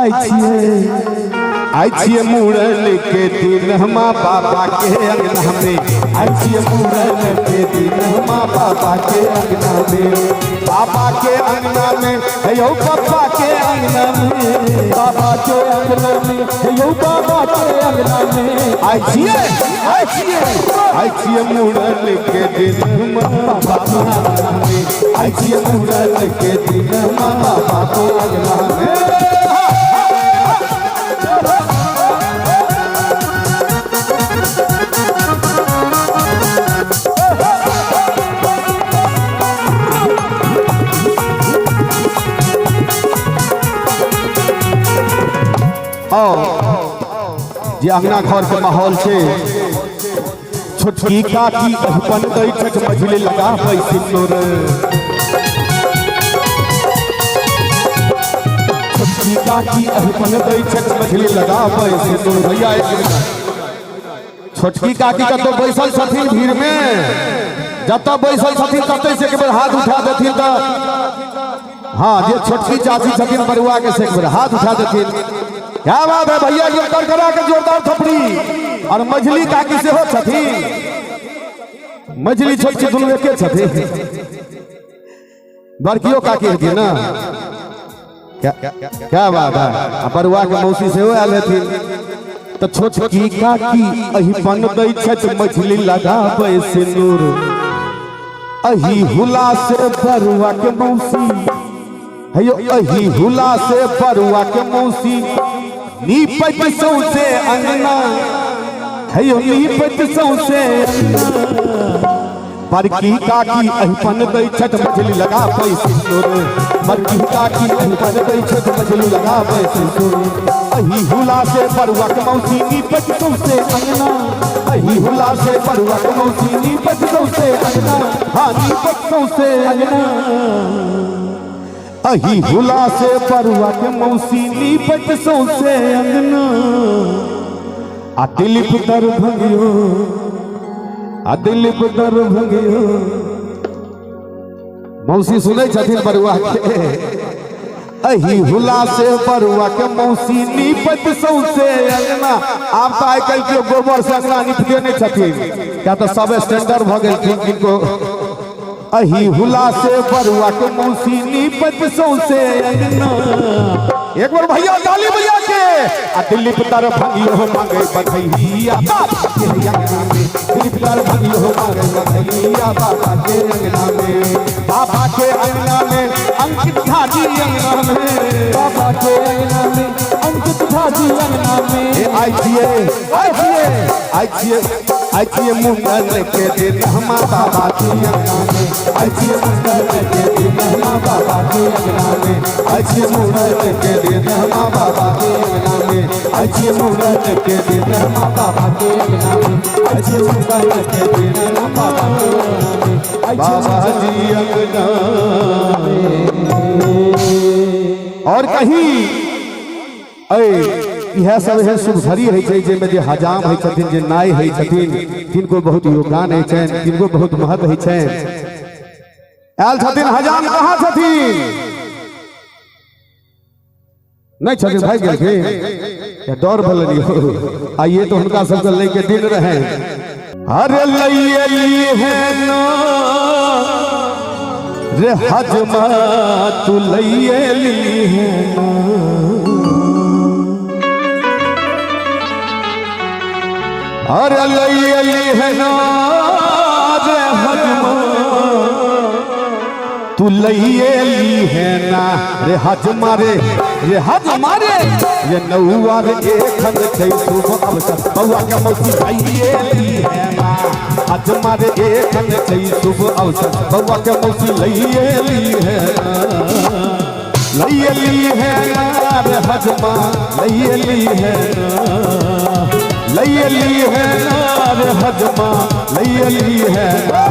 आई छिए मुड़न के दिन हमा बाबा के अंगना में, आई छिए मुड़न के दिन हमा बाबा के अंगना में, बाबा के अंगना में यो बाबा के अंगना में, बाबा के अंगना में यो बाबा के अंगना में। आई छिए मुड़न के दिन हमा बाबा के अंगना में, आई छिए मुड़न के दिन हमा बाबा के अंगना में। जे अंगना घर के माहौल से छोटकी काकी अपन दै छठ मझली लगा पैसे तोर, छोटकी काकी अपन दै छठ मझली लगा पैसे तोर। भैया एक मिनट, छोटकी काकी कतो बैसल छथिन भीड़ में, जत बैसल छथिन तते से एक बार हाथ उठा देथिन त हाँ, जे छोटकी चाची छथिन बरुआ के से एक बार हाथ उठा देथिन। क्या बात है भैया, ये कर करा के जोरदार थपड़ी। और मझली काकी से हो छथिन, मझली छोटकी दुनू एके छथिन, बड़कियो काकी हथिन ना। क्या बात है, बरुआ के मौसी से हो आयल हथिन। तो छोटकी काकी अही पन दै छथ मझली लगाबै सिंदूर, अही हुला से बरुआ के मौसी, हेयो अही हुला से बरुआ के मौसी नीपत सौसे अंगना, हेयो नीपत सौसे अंगना। बड़की काकी अहिपन दै छठ मझली लगा पैसे तोर, बड़की काकी अहिपन दै छठ मझली लगा पैसे तोर। अही हुला से बरुआ के मौसी नीपत सौसे अंगना, अही हुला से बरुआ के मौसी नीपत सौसे अंगना, हाँ नीपत सौसे अंगना। अही हुला से बरुआ के मौसी नीपत सौसे अंगना। आ दिलीप दर भंगियो, आ दिलीप दर भंगियो। मौसी सुनै छथिन बरुआ के, अही हुला से बरुआ के मौसी नीपत सौसे अंगना। आब तो आइ काल्हि के गोबर से अंगना नीपते नहीं छथिन, क्या तो सब स्टैंडर्ड भ गेल किनको। अही हुला से बरुआ के मौसी नीपत सौसे अंगना। एक बार भैया ताली बजा के। आ दिलीप दर भंगियो मांगे बधैया बाबा के अंगना में, दिलीप दर भंगियो मांगे बधैया बाबा के अंगना में, बाबा के अंगना में अंकित झाजी अंगना में, बाबा के अंगना में अंकित झाजी अंगना में। आई छिए मुंडन के दिन हमा बाबा के अंगना में, आई छिए मुंडन के दिन हमा बाबा के अंगना में, आई छिए मुंडन के दिन हमा बाबा के अंगना में, आई छिए मुंडन के दिन हमा बाबा के अंगना में, आई छिए मुंडन के दिन हमा बाबा के अंगना में, बाबा जी अंगना में। और कहीं यह सब है शुभ भरी है जेमे जे हजाम है छथिन, जे नाय है छथिन, जिनको बहुत योगदान है छन, जिनको बहुत महत्व है छन। आयल छथिन हजाम कहाँ छथिन? नहीं छथिन भाई गेल के या डर भलनी हो। आइए तो उनका सबके लेके दिन रहे। अरे लइली है ना रे हजमा तू लइली है ना, अरे लइली है ना रे हजमा तू लइली है ना रे हजमा रे हजमा रे ये नौआ रे एखन छै शुभ अवसर, बउआ के मौसी लइली है ना हजमा रे एखन छै शुभ अवसर, बउआ के मौसी लइली है ना, लइली है ना रे हजमा लइली है ना, लइली है ना रे हजमा लइली है ना।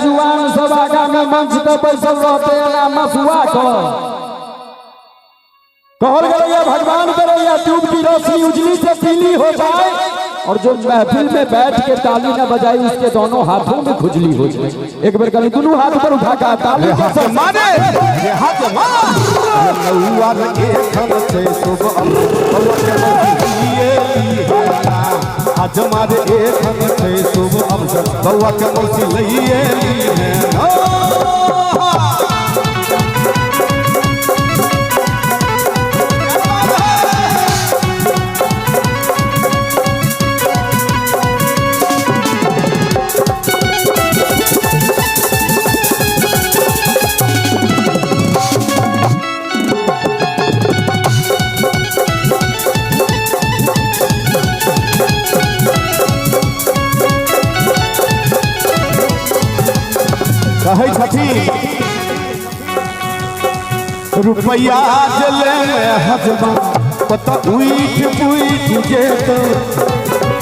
जुआन सभा में मंच पर बैसल रहते मसुआ कहल गया भगवान करैया ट्यूब की रोशनी उजली से पीली हो जाए और जो महफिल में बैठ के ताली न बजाई उसके दोनों हाथों में खुजली हो जाए। एक बार कहीं दोनों हाथ पर उठा कर ताली हाथ मारे हाथ मार नौआ के खन से शुभ बउआ के मौसी आज मारे एक खन से शुभ अवसर बउआ के मौसी लइए कहे छठी रुपया जले में हजमा पता उठ पुठ जेत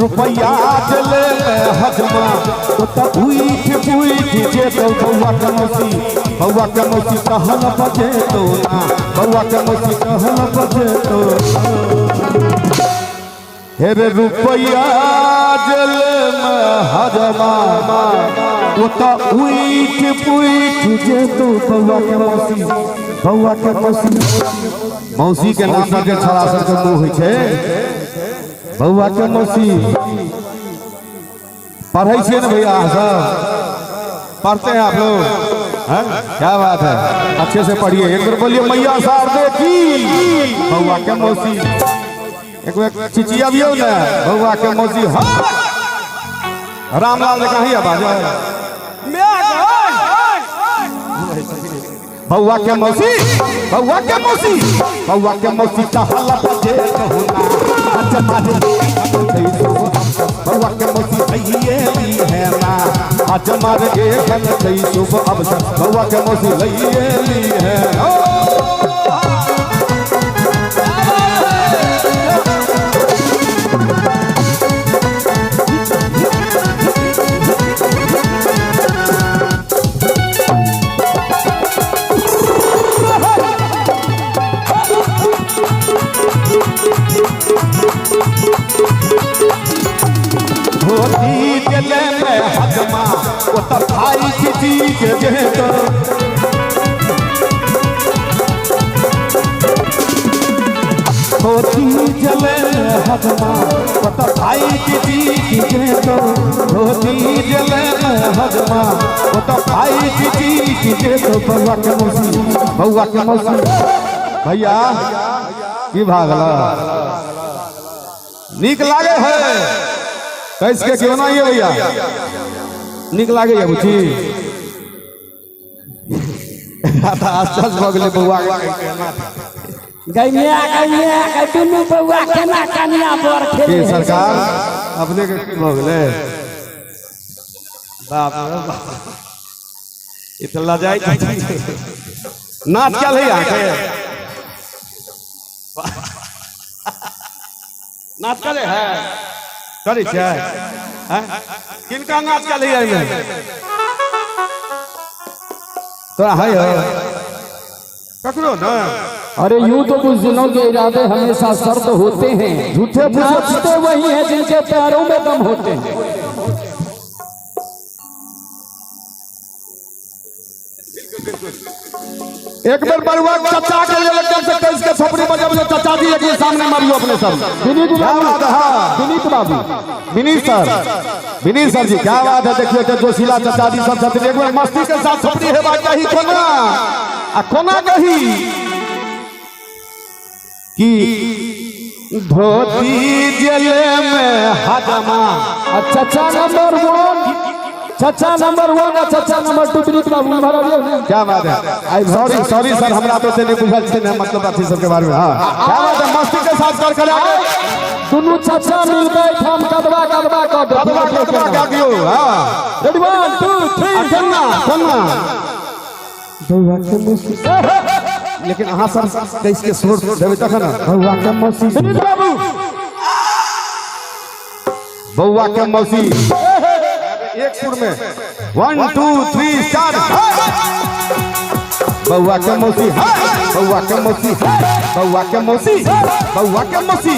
रुपया जले में हजमा पता उठ पुठ जेत बउआ के मौसी कहल बजे तो ना बउआ के मौसी कहल बजे तो हे रे रुपया जल में हजमा उता उठ पुठ जे तो बउआ के मौसी के नाम पर के छड़ासर के मुंह होय छे बउआ के मौसी पढ़ै छियै ना भैया सब पढ़ते हैं आप लोग हैं क्या बात है अच्छे से पढ़िए एक बार बोलिए मैया शारदे की बउआ के मौसी एक चिचिया भी हो ना बउआ के मौसी रामलाल ने कही आवाज बउआ के मौसी बउआ के मौसी बउआ के मौसी कहल बजे बउआ के मौसी लइए है ना आज मारे एक कई शुभ अवसर बउआ के मौसी लइए है धोती जले में हजमा वो तब भाई की चीज जे तो धोती जले में हजमा वो तब भाई की चीज जे तो धोती जले में हजमा वो तब भाई की चीज जे तो बउआ के मौसी भैया की भागला नीक लागे है कैसे के क्यों ना ये भैया निक लागे ये बुची आसपास बगले बउआ गैया दुनू बउआ केना कन्या पर खेले सरकार अपने के बगले बाप रे बाप इतना जाए नाच क्या ले आके नाच का ले है करी छै किनका नाच का ले तो है ककरो ना अरे यूं तो कुछ दिनों के इरादे हमेशा सर्द होते हैं झूठे नाचते वही हैं जिनके पैरों में दम होते हैं एक बार बरुआ चचा के लिए लग से कस के छपरी बजा बजा चचा जी के सामने मारियो अपने सर विनीत बाबू विनीत सर जी क्या बात है देखिए तो जोशीला चचा जी सब छथि एक बार मस्ती के साथ छपरी है बात कही कोना आ कोना कही कि धोती जले में हजमा चचा नंबर 1 चचा नंबर 1 चचा नंबर 2 विनीत बाबू भरा क्या बात है सॉरी सर हमरा तो से नहीं बुझल छे मतलब अथी सब के बारे में हां क्या बात है मस्ती के साथ कर आगे दोनों चचा मिल गए हम कदवा कर दियो हां रेडी 1 2 3 सुनना बउआ के मौसी लेकिन अहाँ सर कैसे सुर देवे तक ना बउआ के मौसी विनीत बाबू बउआ के मौसी एक सुर में 1 2 3 स्टार्ट बउआ के मौसी बउआ के मौसी बउआ के मौसी बउआ के मौसी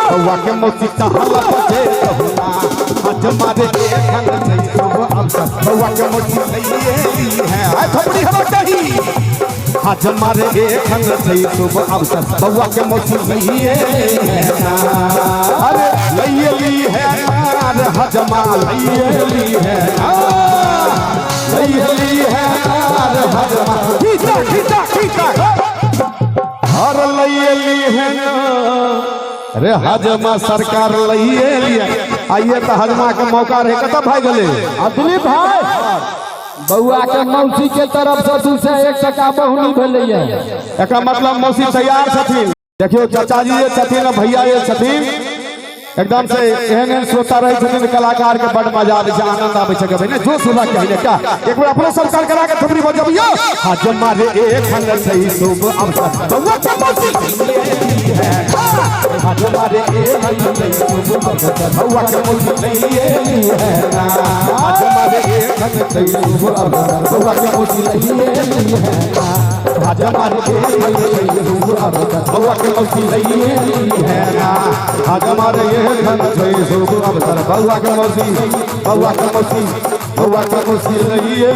बउआ के मौसी चाहला बजे कहूना आज मारे देखन नहीं सब अवसर बउआ के मौसी लिए है आ थोड़ी हम कही आज मारे देखन नहीं सब अवसर बउआ के मौसी लिए अरे लिए ली है अरे हजमा लिए ली है लिए ली है अरे हजमा खींचा खींचा खींचा हर लिए ली है ना अरे हजमा सरकार लिए लिया आइए तो हजमा के मौका रहे कतब भाई गले दिलीप भाई बउआ के मौसी के तरफ से तू से 1 टका बहुनी भेलै है एक मतलब मौसी तैयार छथिन देखियो चाचा जी ये छथिन भैया ये छथिन एकदम से एहन एहन श्रोता रहे छथिन कलाकार के बड़ मजा आवे छै आनंद आवे छै भाई ने जो सुबह कहले का एक बार अपनो सरकार करा के थोड़ी बजबियो आज मारे एक खंड सही शुभ अवसर बउआ के मौसी है आज मारे एक खंड सही शुभ अवसर बउआ के मौसी लिए है आज मारे एक खंड सही शुभ अवसर बउआ के मौसी लिए है आज मारे एक खंड सही शुभ अवसर बउआ के मौसी लिए है आज मारे खन छै शुभ अवसर बउआ के मौसी बउआ के मौसी बउआ के मौसी रहिए